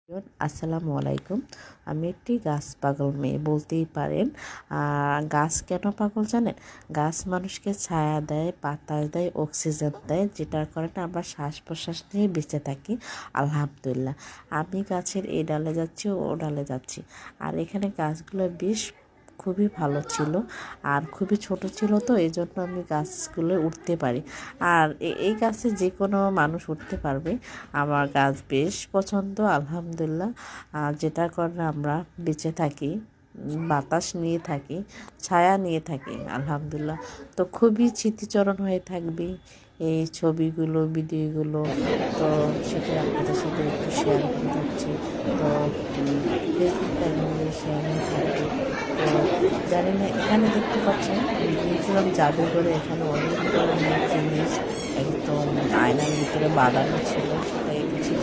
আসসালামু আলাইকুম। আমি একটি গাছ পাগল মেয়ে বলতেই পারেন। গাছ কেন পাগল জানেন? গাছ মানুষকে ছায়া দেয়, বাতাস দেয়, অক্সিজেন দেয়, যেটার কারণে আমরা শ্বাস প্রশ্বাস নিয়ে বেঁচে থাকি আলহামদুলিল্লাহ। আমি গাছের এই ডালে যাচ্ছি, ও ডালে যাচ্ছি, আর এখানে গাছগুলো বেশ খুবই ভালো ছিল আর খুবই ছোট ছিল, তো এই জন্য আমি গাছগুলো উঠতে পারি। আর এই গাছে যে কোনো মানুষ উঠতে পারবে। আমার গাছ বেশ পছন্দ আলহামদুলিল্লাহ, যেটার কারণে আমরা বেঁচে থাকি, বাতাস নিয়ে থাকি, ছায়া নিয়ে থাকি আলহামদুলিল্লাহ। তো খুবই স্মৃতিচরণ হয়ে থাকবে এই ছবিগুলো, ভিডিওগুলো। তো সেটা আপনাদের সাথে একটু শেয়ার করে যাচ্ছি। তো ফেসবুক টাইমে শেয়ার হয়ে থাকবে। তো জানি না, এখানে দেখতে পাচ্ছেন গিয়েছিলাম জাদুঘরে, এখানে অনেক ধরনের জিনিস একদম আয়নার ভিতরে বাঁধানো ছিল, সেটা কিছু